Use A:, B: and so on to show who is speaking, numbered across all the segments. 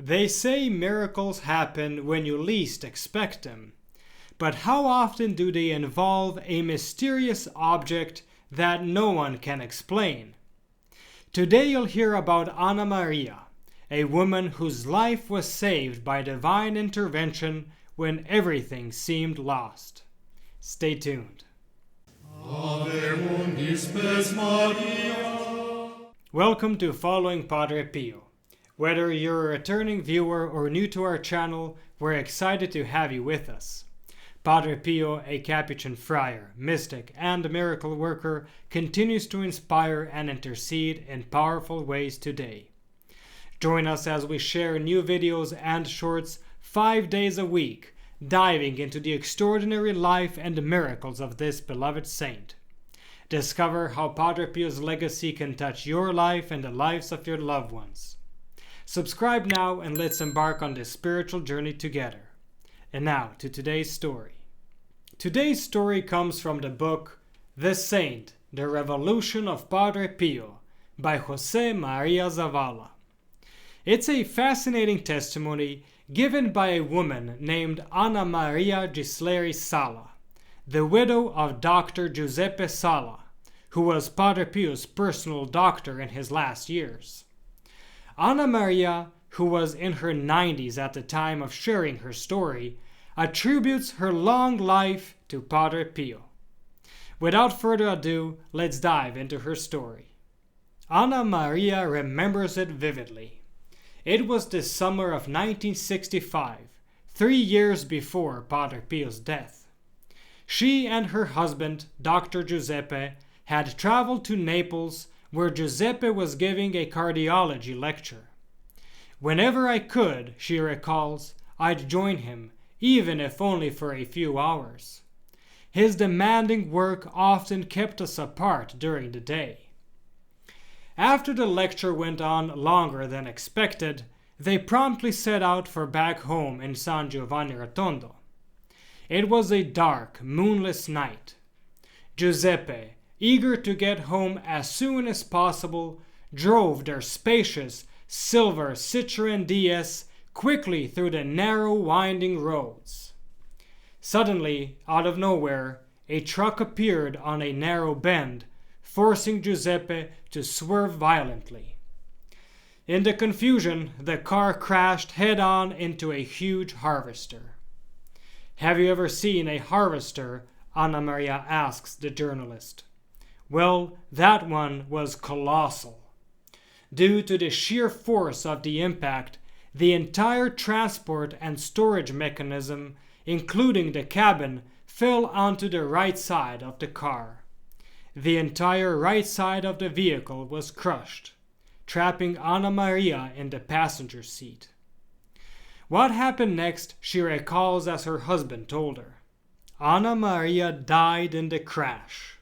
A: They say miracles happen when you least expect them, but how often do they involve a mysterious object that no one can explain? Today you'll hear about Anna Maria, a woman whose life was saved by divine intervention when everything seemed lost. Stay tuned.
B: Ave mundi spes Maria.
A: Welcome to Following Padre Pio. Whether you're a returning viewer or new to our channel, we're excited to have you with us. Padre Pio, a Capuchin friar, mystic, and miracle worker, continues to inspire and intercede in powerful ways today. Join us as we share new videos and shorts 5 days a week, diving into the extraordinary life and miracles of this beloved saint. Discover how Padre Pio's legacy can touch your life and the lives of your loved ones. Subscribe now and let's embark on this spiritual journey together. And now to today's story. Today's story comes from the book The Saint, The Revolution of Padre Pio by José María Zavala. It's a fascinating testimony given by a woman named Anna Maria Ghisleri Sala, the widow of Dr. Giuseppe Sala, who was Padre Pio's personal doctor in his last years. Anna Maria, who was in her 90s at the time of sharing her story, attributes her long life to Padre Pio. Without further ado, let's dive into her story. Anna Maria remembers it vividly. It was the summer of 1965, 3 years before Padre Pio's death. She and her husband, Dr. Giuseppe, had traveled to Naples, where Giuseppe was giving a cardiology lecture. Whenever I could, she recalls, I'd join him, even if only for a few hours. His demanding work often kept us apart during the day. After the lecture went on longer than expected, they promptly set out for back home in San Giovanni Rotondo. It was a dark, moonless night. Giuseppe, eager to get home as soon as possible, drove their spacious silver Citroën DS quickly through the narrow, winding roads. Suddenly, out of nowhere, a truck appeared on a narrow bend, forcing Giuseppe to swerve violently. In the confusion, the car crashed head-on into a huge harvester. "Have you ever seen a harvester?" Anna Maria asks the journalist. Well, that one was colossal. Due to the sheer force of the impact, the entire transport and storage mechanism, including the cabin, fell onto the right side of the car. The entire right side of the vehicle was crushed, trapping Anna Maria in the passenger seat. What happened next, she recalls as her husband told her. Anna Maria died in the crash.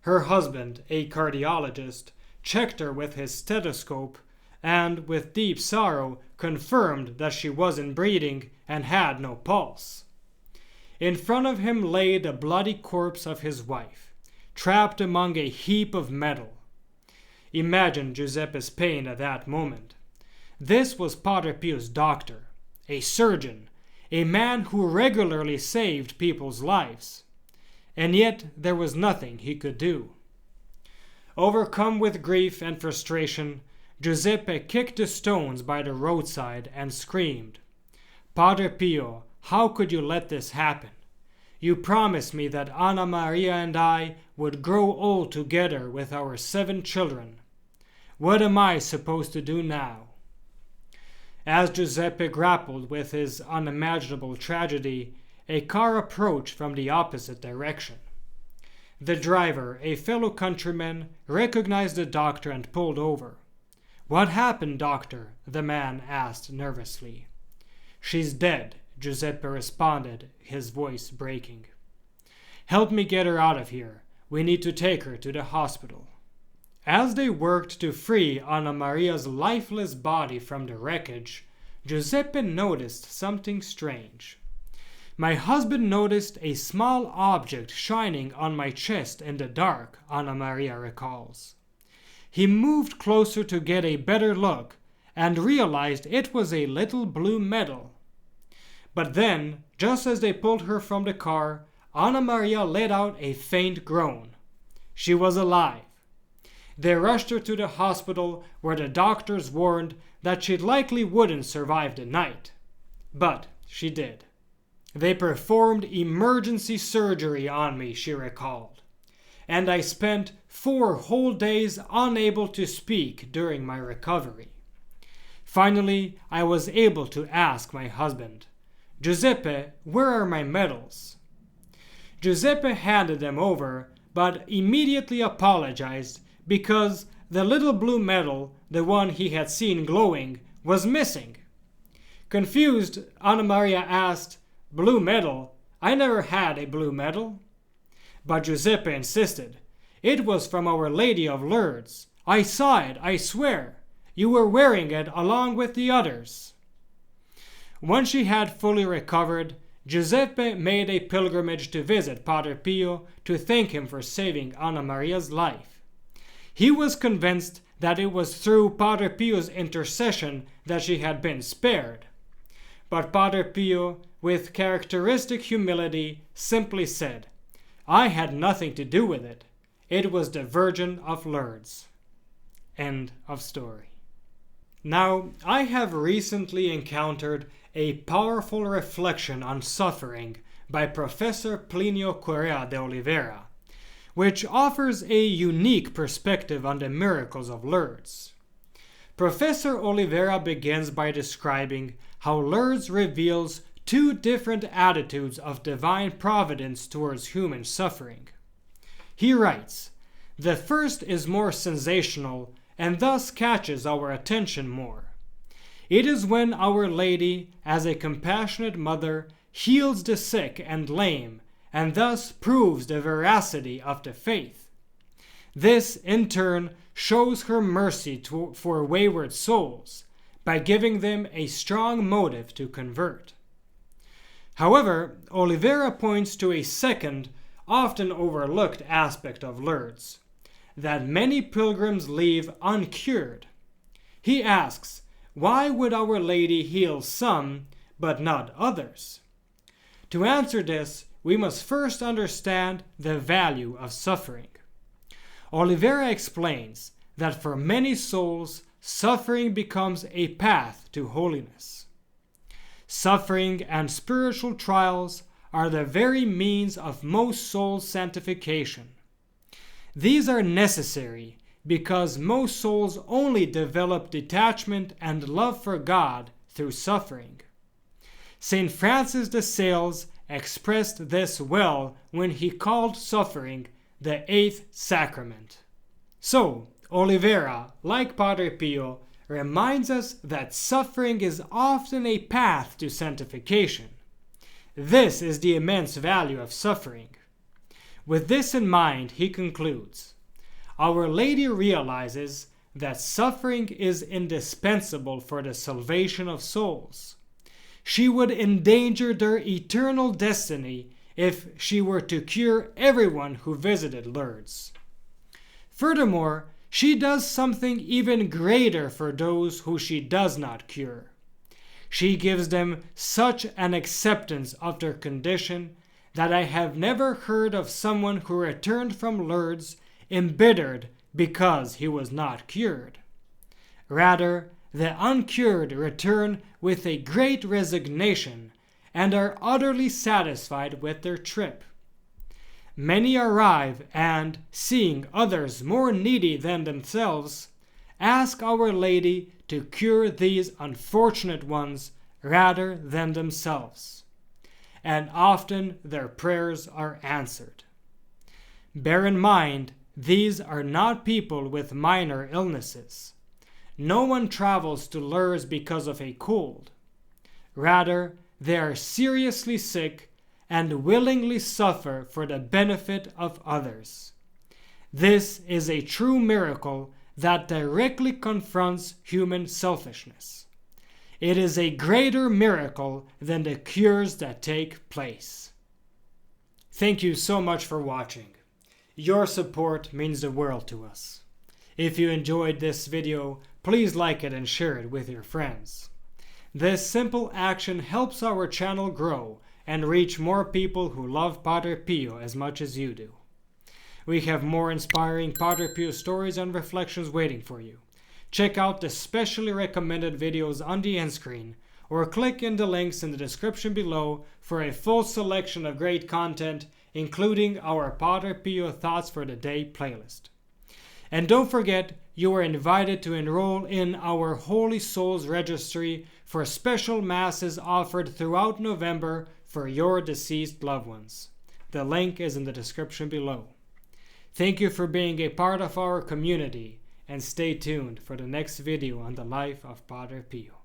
A: Her husband, a cardiologist, checked her with his stethoscope and, with deep sorrow, confirmed that she wasn't breathing and had no pulse. In front of him lay the bloody corpse of his wife, trapped among a heap of metal. Imagine Giuseppe's pain at that moment. This was Padre Pio's doctor, a surgeon, a man who regularly saved people's lives. And yet there was nothing he could do. Overcome with grief and frustration, Giuseppe kicked the stones by the roadside and screamed, "Padre Pio, how could you let this happen? You promised me that Anna Maria and I would grow old together with our 7 children. What am I supposed to do now?" As Giuseppe grappled with his unimaginable tragedy, a car approached from the opposite direction. The driver, a fellow countryman, recognized the doctor and pulled over. "What happened, doctor?" the man asked nervously. "She's dead," Giuseppe responded, his voice breaking. "Help me get her out of here. We need to take her to the hospital." As they worked to free Anna Maria's lifeless body from the wreckage, Giuseppe noticed something strange. "My husband noticed a small object shining on my chest in the dark," Anna Maria recalls. "He moved closer to get a better look, and realized it was a little blue medal. But then, just as they pulled her from the car, Anna Maria let out a faint groan. She was alive. They rushed her to the hospital, where the doctors warned that she likely wouldn't survive the night. But she did. They performed emergency surgery on me, she recalled, and I spent 4 whole days unable to speak during my recovery. Finally, I was able to ask my husband, "Giuseppe, where are my medals?" Giuseppe handed them over, but immediately apologized because the little blue medal, the one he had seen glowing, was missing. Confused, Anna Maria asked, "Blue medal? I never had a blue medal." But Giuseppe insisted. "It was from Our Lady of Lourdes. I saw it, I swear. You were wearing it along with the others." Once she had fully recovered, Giuseppe made a pilgrimage to visit Padre Pio to thank him for saving Anna Maria's life. He was convinced that it was through Padre Pio's intercession that she had been spared. But Padre Pio, with characteristic humility, simply said, "I had nothing to do with it. It was the Virgin of Lourdes." End of story. Now, I have recently encountered a powerful reflection on suffering by Professor Plinio Correa de Oliveira, which offers a unique perspective on the miracles of Lourdes. Professor Oliveira begins by describing how Lourdes reveals 2 different attitudes of divine providence towards human suffering. He writes, "The first is more sensational and thus catches our attention more. It is when Our Lady, as a compassionate mother, heals the sick and lame, and thus proves the veracity of the faith. This, in turn, shows her mercy for wayward souls, by giving them a strong motive to convert." However, Oliveira points to a second, often overlooked aspect of Lourdes, that many pilgrims leave uncured. He asks, why would Our Lady heal some, but not others? To answer this, we must first understand the value of suffering. Oliveira explains that for many souls, suffering becomes a path to holiness. Suffering and spiritual trials are the very means of most souls' sanctification. These are necessary because most souls only develop detachment and love for God through suffering. St. Francis de Sales expressed this well when he called suffering the 8th sacrament. So, Oliveira, like Padre Pio, reminds us that suffering is often a path to sanctification. This is the immense value of suffering. With this in mind, he concludes, Our Lady realizes that suffering is indispensable for the salvation of souls. She would endanger their eternal destiny if she were to cure everyone who visited Lourdes. Furthermore, she does something even greater for those who she does not cure. She gives them such an acceptance of their condition that I have never heard of someone who returned from Lourdes embittered because he was not cured. Rather, the uncured return with a great resignation and are utterly satisfied with their trip. Many arrive and, seeing others more needy than themselves, ask Our Lady to cure these unfortunate ones rather than themselves. And often their prayers are answered. Bear in mind, these are not people with minor illnesses. No one travels to Lourdes because of a cold. Rather, they are seriously sick and willingly suffer for the benefit of others. This is a true miracle that directly confronts human selfishness. It is a greater miracle than the cures that take place. Thank you so much for watching. Your support means the world to us. If you enjoyed this video, please like it and share it with your friends. This simple action helps our channel grow and reach more people who love Padre Pio as much as you do. We have more inspiring Padre Pio stories and reflections waiting for you. Check out the specially recommended videos on the end screen, or click in the links in the description below for a full selection of great content, including our Padre Pio Thoughts for the Day playlist. And don't forget, you are invited to enroll in our Holy Souls Registry for special masses offered throughout November for your deceased loved ones. The link is in the description below. Thank you for being a part of our community, and stay tuned for the next video on the life of Padre Pio.